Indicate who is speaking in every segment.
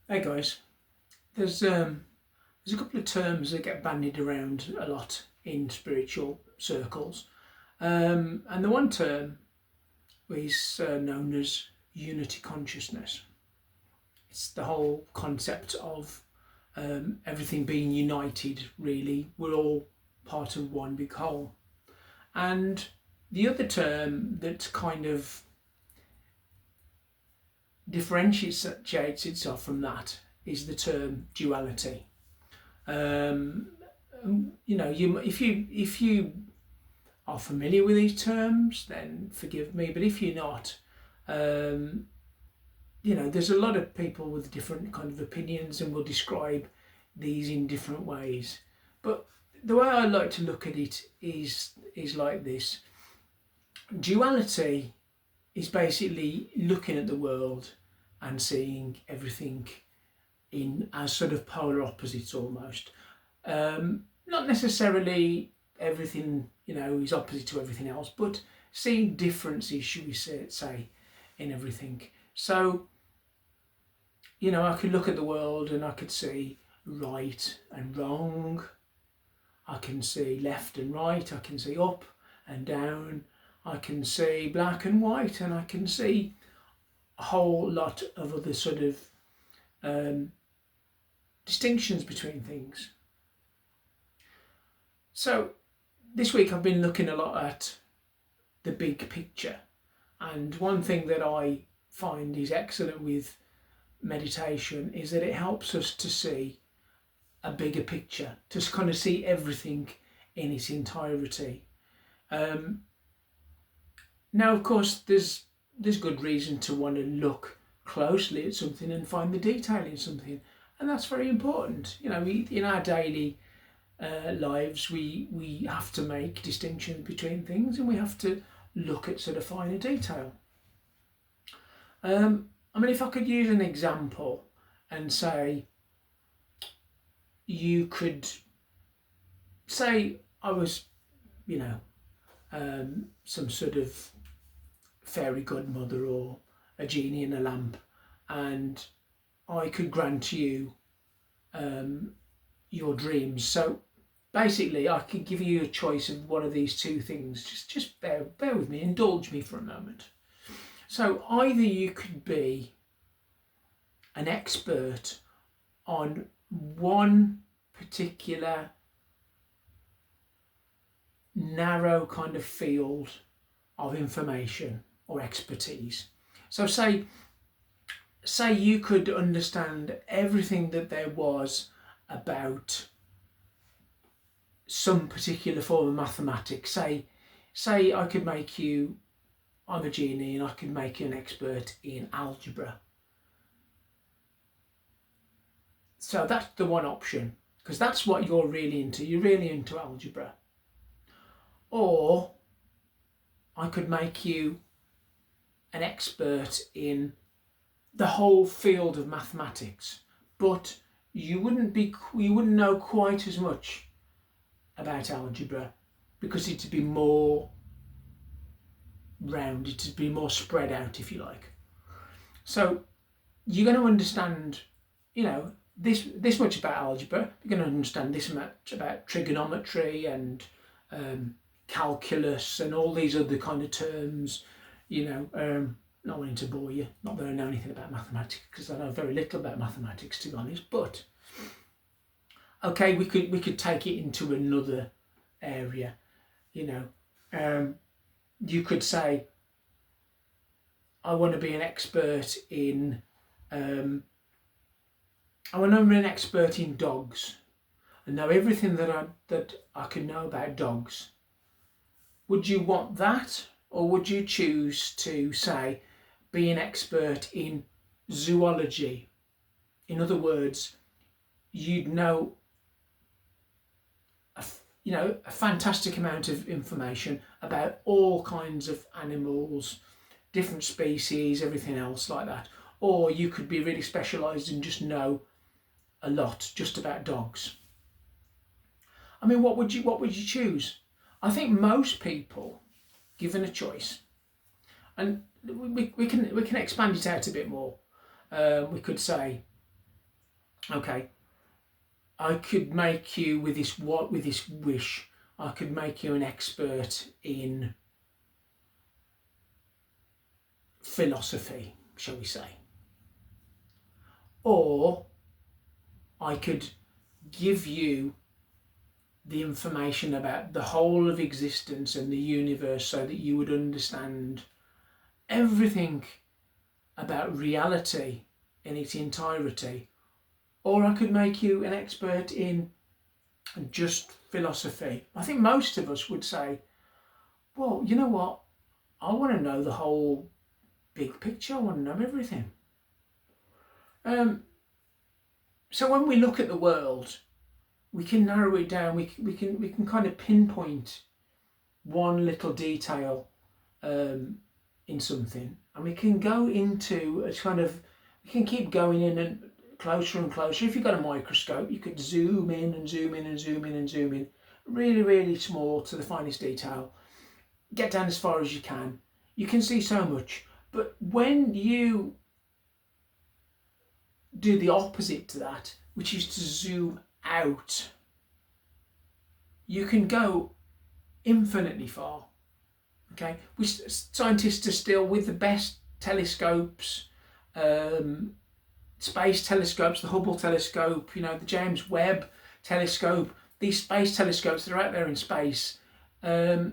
Speaker 1: Hey guys, there's a couple of terms that get bandied around a lot in spiritual circles, and the one term is known as unity consciousness. It's the whole concept of everything being united. Really, we're all part of one big whole. And the other term that kind of differentiates itself from that is the term duality. Um, if you are familiar with these terms, then forgive me. But if you're not, um, there's a lot of people with different kind of opinions, and will describe these in different ways. But the way I like to look at it is like this: duality is basically looking at the world and seeing everything in as sort of polar opposites almost. Not necessarily everything, is opposite to everything else, but seeing differences, should we say, in everything. So, I could look at the world and I could see right and wrong. I can see left and right. I can see up and down. I can see black and white, and I can see a whole lot of other sort of distinctions between things. So this week I've been looking a lot at the big picture, and one thing that I find is excellent with meditation is that it helps us to see a bigger picture, to kind of see everything in its entirety. Now, of course, there's good reason to want to look closely at something and find the detail in something, and that's very important. In our daily lives, we have to make distinctions between things, and we have to look at sort of finer detail. If I could use an example and say, you could say I was, some sort of fairy godmother or a genie in a lamp, and I could grant you your dreams. So basically, I could give you a choice of one of these two things. Just bear with me, indulge me for a moment. So either you could be an expert on one particular narrow kind of field of information or expertise. So say you could understand everything that there was about some particular form of mathematics. Say I could make you, I'm a genie, and I could make you an expert in algebra. So that's the one option, because that's what you're really into. You're really into algebra. Or I could make you an expert in the whole field of mathematics, but you wouldn't know quite as much about algebra, because it'd be more rounded, it'd be more spread out, if you like. So you're going to understand, this much about algebra. You're going to understand this much about trigonometry and calculus and all these other kind of terms. Not wanting to bore you, not that I know anything about mathematics, because I know very little about mathematics, to be honest. But okay, we could take it into another area. You could say, I want to be an expert in dogs, and know everything that I can know about dogs. Would you want that, or would you choose to say, be an expert in zoology? In other words, you'd know a fantastic amount of information about all kinds of animals, different species, everything else like that. Or you could be really specialised and just know a lot just about dogs. What would you choose? I think most people, given a choice, and we can expand it out a bit more. We could say, Okay, I could make you with this wish. I could make you an expert in philosophy, shall we say, or I could give you the information about the whole of existence and the universe so that you would understand everything about reality in its entirety, or I could make you an expert in just philosophy. I think most of us would say, well, you know what? I want to know the whole big picture. I want to know everything. So when we look at the world, we can narrow it down. We can kind of pinpoint one little detail in something, and we can go into a kind of, we can keep going in and closer and closer. If you've got a microscope, you could zoom in and zoom in and zoom in and zoom in, really, really small to the finest detail. Get down as far as you can. You can see so much. But when you do the opposite to that, which is to zoom out, you can go infinitely far. Okay, scientists are still with the best telescopes, space telescopes, the Hubble telescope, the James Webb telescope, these space telescopes that are out there in space, they're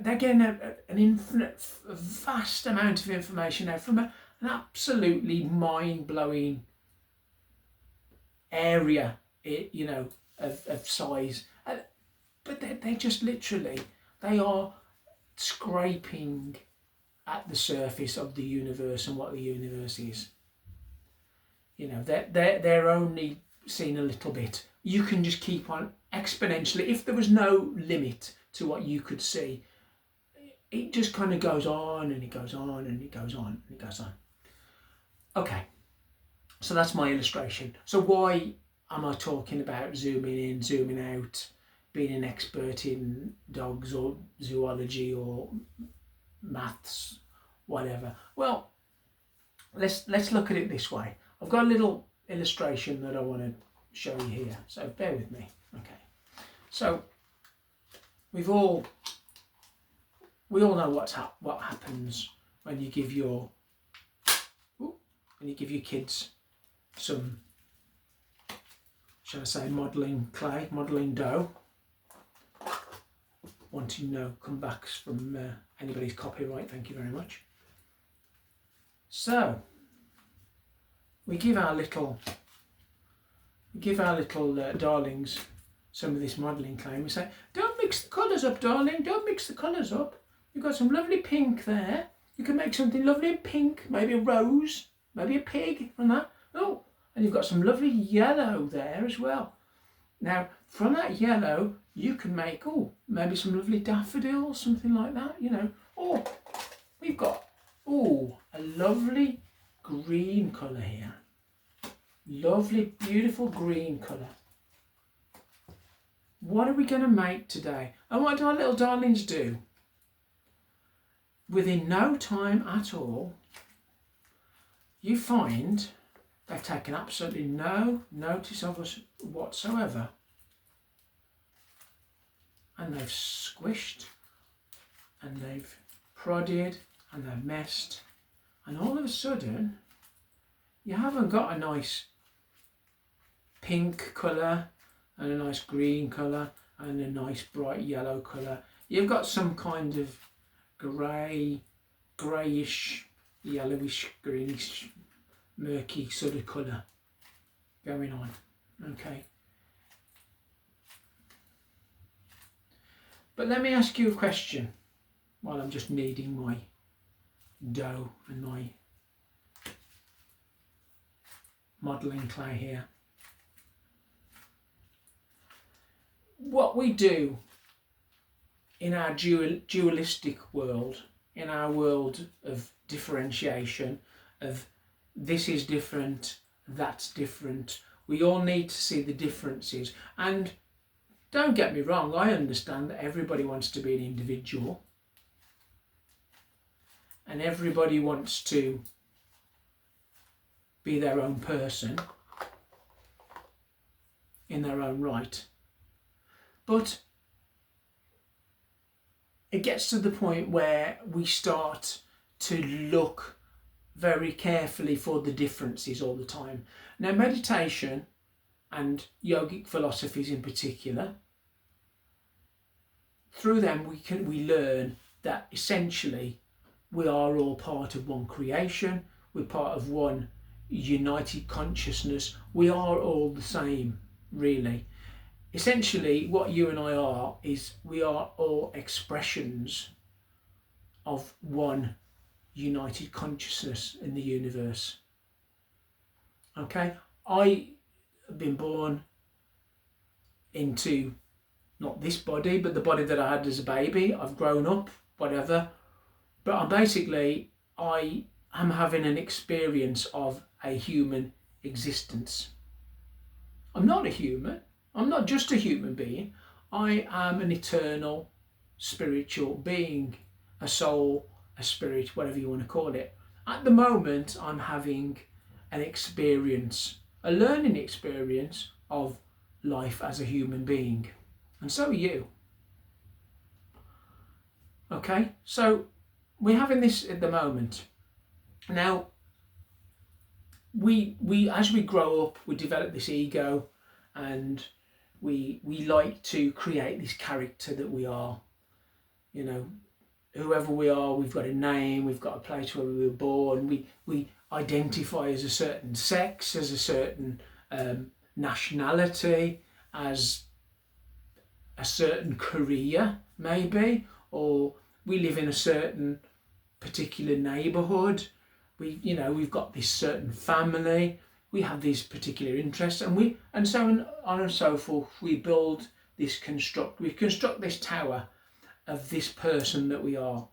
Speaker 1: getting an infinite, vast amount of information out from an absolutely mind-blowing area, of size. But they're just literally, they are scraping at the surface of the universe and what the universe is. They're only seeing a little bit. You can just keep on exponentially. If there was no limit to what you could see, it just kind of goes on and it goes on and it goes on and it goes on. Okay, so that's my illustration. So why am I talking about zooming in, zooming out, being an expert in dogs or zoology or maths, whatever? Well, let's look at it this way. I've got a little illustration that I want to show you here, so bear with me. Okay, so we all know what happens when you give your kids some, shall I say, modelling clay, modelling dough. Wanting no comebacks from anybody's copyright, thank you very much. So we give our little darlings some of this modelling clay. We say, don't mix the colours up, darling, don't mix the colours up. You've got some lovely pink there. You can make something lovely in pink, maybe a rose, maybe a pig from that. Oh, and you've got some lovely yellow there as well. Now, from that yellow, you can make, maybe some lovely daffodils, something like that, Or we've got, a lovely green colour here. Lovely, beautiful green colour. What are we going to make today? And what do our little darlings do? Within no time at all, you find they've taken absolutely no notice of us whatsoever. And they've squished, and they've prodded, and they've messed. And all of a sudden, you haven't got a nice pink colour, and a nice green colour, and a nice bright yellow colour. You've got some kind of greyish, yellowish, greenish, murky sort of colour going on. Okay. But let me ask you a question while I'm just kneading my dough and my modelling clay here. What we do in our dualistic world, in our world of differentiation, of this is different, that's different, we all need to see the differences. And don't get me wrong, I understand that everybody wants to be an individual and everybody wants to be their own person. in their own right. But it gets to the point where we start to look very carefully for the differences all the time. Now, meditation and yogic philosophies in particular, through them we learn that essentially we are all part of one creation, we're part of one united consciousness, we are all the same, really. Essentially, what you and I are is we are all expressions of one united consciousness in the universe. Okay, I have been born into not this body, but the body that I had as a baby. I've grown up, whatever, but I am having an experience of a human existence. I'm not a human. I'm not just a human being. I am an eternal spiritual being, a soul, a spirit, whatever you want to call it. At the moment, I'm having an experience, a learning experience of life as a human being. And so are you. Okay, so we're having this at the moment. Now, we as we grow up, we develop this ego, and we like to create this character that we are. You know, whoever we are, we've got a name, we've got a place where we were born, we identify as a certain sex, as a certain nationality, as a certain career maybe, or we live in a certain particular neighbourhood. We've got this certain family, we have these particular interests, and so on and so forth. We construct this tower of this person that we are.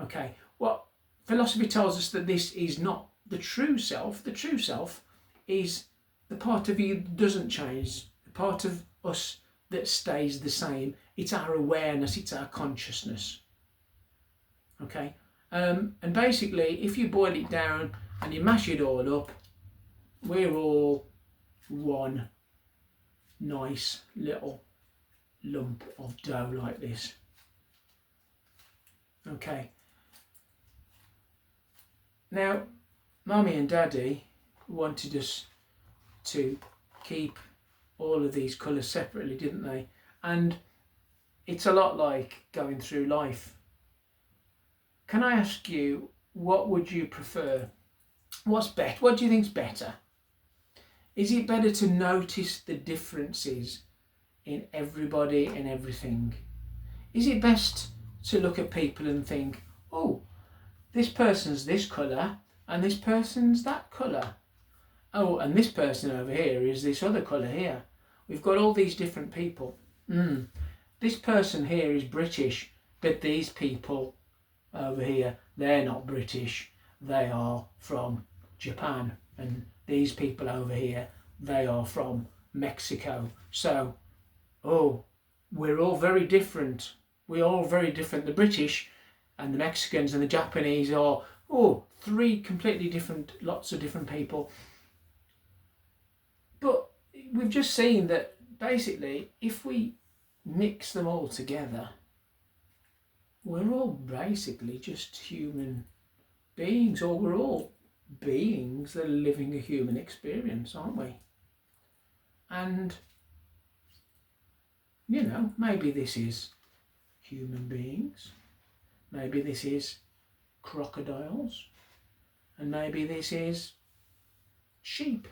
Speaker 1: Okay, well, philosophy tells us that this is not the true self. The true self is the part of you that doesn't change, the part of us that stays the same. It's our awareness, it's our consciousness. Okay, and basically, if you boil it down and you mash it all up, we're all one nice little lump of dough like this. Okay. Now, Mummy and Daddy wanted us to keep all of these colours separately, didn't they? And it's a lot like going through life. Can I ask you, what would you prefer? What's better? What do you think's better? Is it better to notice the differences in everybody and everything? Is it best to look at people and think, oh, this person's this colour and this person's that colour. Oh, and this person over here is this other colour here. We've got all these different people. This person here is British, but these people over here, they're not British. They are from Japan. And these people over here, they are from Mexico. So, we're all very different. We're all very different. The British and the Mexicans and the Japanese are, three completely different, lots of different people. But we've just seen that basically, if we mix them all together, we're all basically just human beings, or we're all beings that are living a human experience, aren't we? And, maybe this is human beings, maybe this is crocodiles, and maybe this is sheep.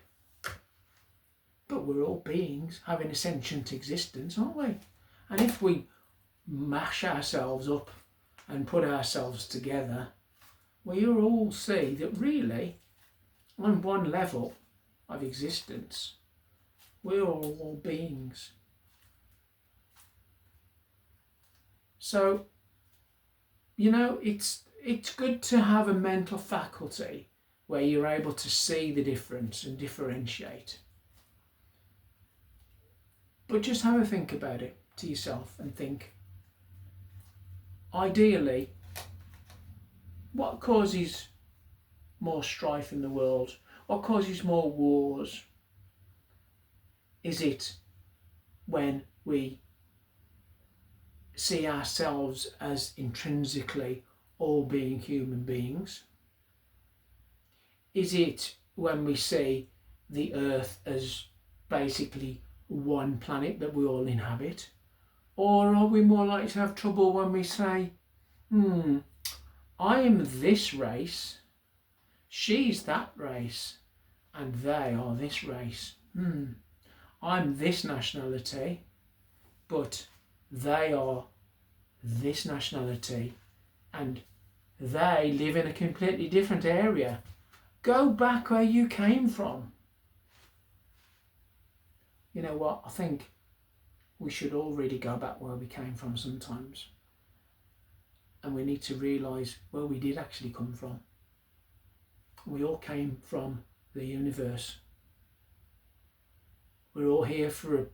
Speaker 1: But we're all beings having a sentient existence, aren't we? And if we mash ourselves up and put ourselves together, we'll all see that really, on one level of existence, we're all beings. So, it's good to have a mental faculty where you're able to see the difference and differentiate. But just have a think about it to yourself and think, ideally, what causes more strife in the world? What causes more wars? Is it when we see ourselves as intrinsically all being human beings? Is it when we see the earth as basically one planet that we all inhabit? Or are we more likely to have trouble when we say, I am this race, she's that race, and they are this race. I'm this nationality, but they are this nationality, and they live in a completely different area. Go back where you came from. You know what? I think we should all really go back where we came from sometimes. And we need to realise where we did actually come from. We all came from the universe. We're all here for a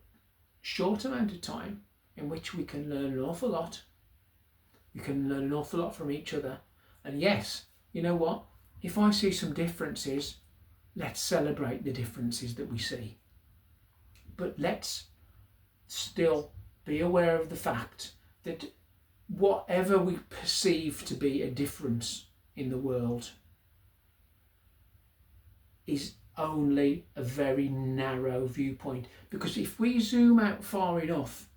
Speaker 1: short amount of time in which we can learn an awful lot. We can learn an awful lot from each other. And yes, you know what? If I see some differences, let's celebrate the differences that we see. But let's still be aware of the fact that whatever we perceive to be a difference in the world is only a very narrow viewpoint. Because if we zoom out far enough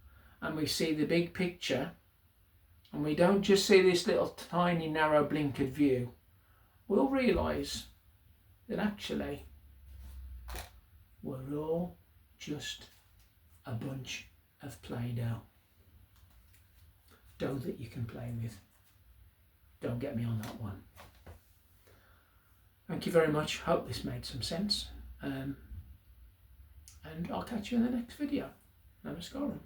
Speaker 1: and we see the big picture, and we don't just see this little tiny narrow blinkered view, we'll realise that actually we're all just a bunch of Play-Doh. Dough that you can play with. Don't get me on that one. Thank you very much. Hope this made some sense. And I'll catch you in the next video. Namaskaram.